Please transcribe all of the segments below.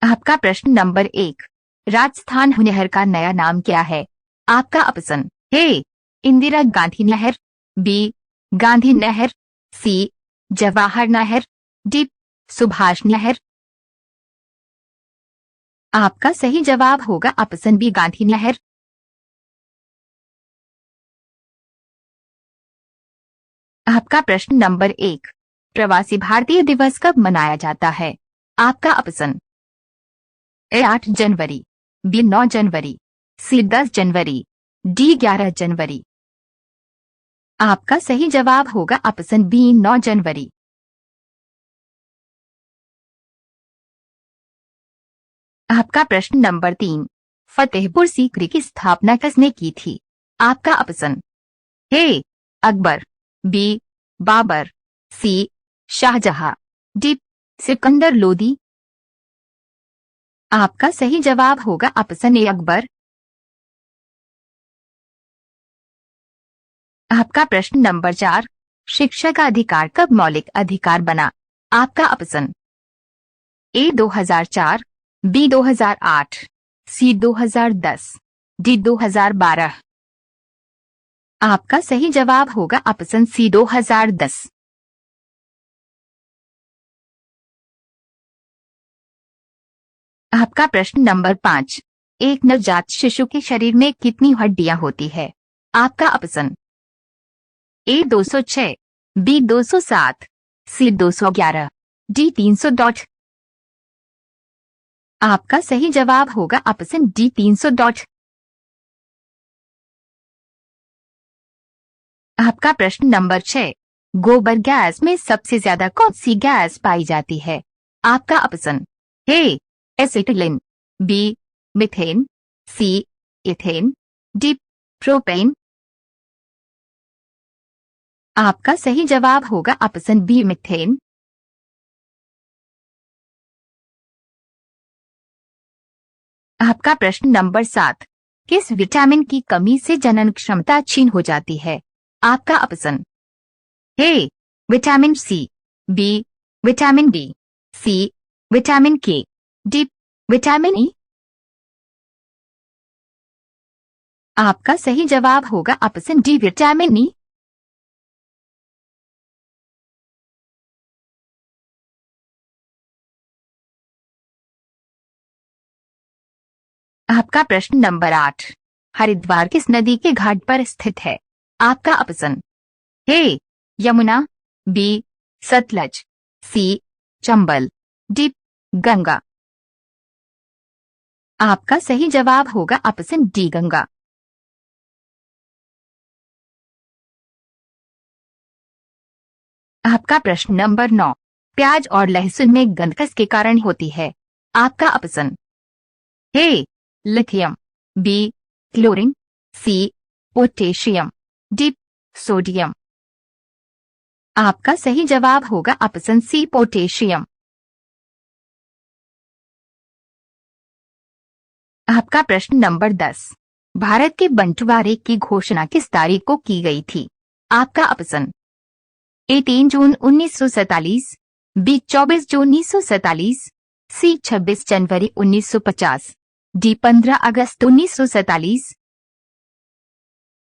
आपका प्रश्न नंबर 1, राजस्थान नहर का नया नाम क्या है? आपका ऑप्शन है इंदिरा गांधी नहर, बी गांधी नहर, सी जवाहर नहर, डी सुभाष नहर। आपका सही जवाब होगा ऑप्शन बी गांधी नहर। आपका प्रश्न नंबर 1, प्रवासी भारतीय दिवस कब मनाया जाता है? आपका ऑप्शन ए 8 जनवरी, बी 9 जनवरी, सी 10 जनवरी, डी 11 जनवरी। आपका सही जवाब होगा ऑप्शन बी 9 जनवरी। आपका प्रश्न नंबर 3, फतेहपुर सीकरी की स्थापना किसने की थी? आपका ऑप्शन है अकबर, बी बाबर, सी शाहजहां, डी सिकंदर लोदी। आपका सही जवाब होगा ऑप्शन ए अकबर। आपका प्रश्न नंबर 4, शिक्षा का अधिकार कब मौलिक अधिकार बना? आपका option A 2004, B 2008, C 2010, D 2012। आपका सही जवाब होगा ऑप्शन सी 2010। आपका प्रश्न नंबर 5, एक नवजात शिशु के शरीर में कितनी हड्डियां होती है? आपका option A 206, B 207, C 211, D 300। आपका सही जवाब होगा ऑप्शन डी 300। आपका प्रश्न नंबर 6, गोबर गैस में सबसे ज्यादा कौन सी गैस पाई जाती है? आपका option A acetylene, B methane, C ethane, D propane. आपका सही जवाब होगा ऑप्शन बी मीथेन। आपका प्रश्न नंबर 7, किस विटामिन की कमी से जनन क्षमता क्षीण हो जाती है? आपका ऑप्शन है vitamin C, B vitamin D, C vitamin K, D vitamin E. आपका सही जवाब होगा ऑप्शन डी विटामिन ई। आपका प्रश्न नंबर 8, हरिद्वार किस नदी के घाट पर स्थित है? आपका ऑप्शन है यमुना, बी सतलज, सी चंबल, डी गंगा। आपका सही जवाब होगा ऑप्शन डी गंगा। आपका प्रश्न नंबर 9, प्याज और लहसुन में गंध किसके कारण होती है? आपका ऑप्शन है lithium, B chlorine, C potassium, D sodium. आपका सही जवाब होगा ऑप्शन सी पोटेशियम। आपका प्रश्न नंबर 10, भारत के बंटवारे की घोषणा किस तारीख को की गई थी? आपका ऑप्शन ए 3 जून 1947, बी 24 जून 1947, सी 26 जनवरी 1950, डी 15 अगस्त 1947।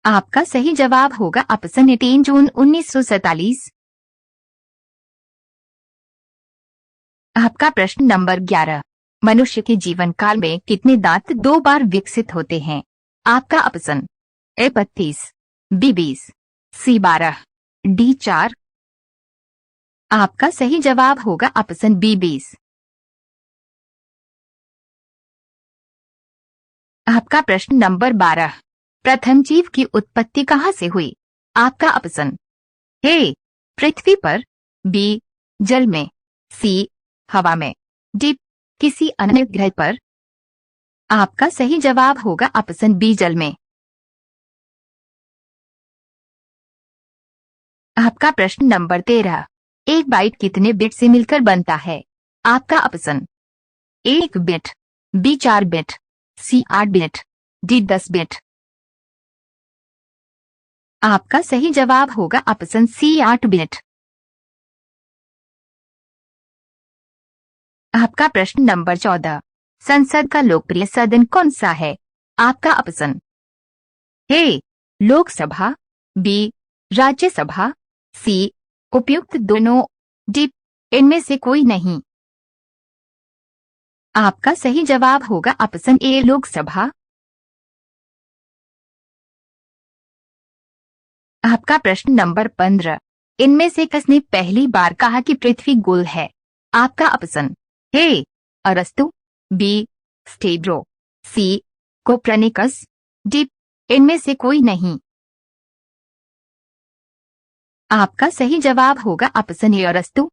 आपका सही जवाब होगा ऑप्शन ए 3 जून 1947। आपका प्रश्न नंबर 11, मनुष्य के जीवन काल में कितने दांत 2 बार विकसित होते हैं? आपका option A 32, B 20, C 12, D 4। आपका सही जवाब होगा ऑप्शन बी 20। आपका प्रश्न नंबर 12, प्रथम जीव की उत्पत्ति कहाँ से हुई? आपका ऑप्शन है पृथ्वी पर, बी जल में, सी हवा में, डी किसी अन्य ग्रह पर। आपका सही जवाब होगा ऑप्शन बी जल में। आपका प्रश्न नंबर 13, एक बाइट कितने बिट से मिलकर बनता है? आपका option A 1 bit, B 4 bit, C 8 bit, D 10 bit. आपका सही जवाब होगा ऑप्शन सी 8 बिट। आपका प्रश्न नंबर 14, संसद का लोकप्रिय सदन कौन सा है? आपका ऑप्शन: ए लोकसभा, बी राज्यसभा, सी उपयुक्त दोनों, डी इनमें से कोई नहीं। आपका सही जवाब होगा ऑप्शन ए लोकसभा। आपका प्रश्न नंबर 15, इनमें से किसने पहली बार कहा कि पृथ्वी गोल है? आपका ऑप्शन: ए अरस्तु, बी स्टेब्रो, सी कोपरनिकस, डी इनमें से कोई नहीं। आपका सही जवाब होगा ऑप्शन ए अरस्तु।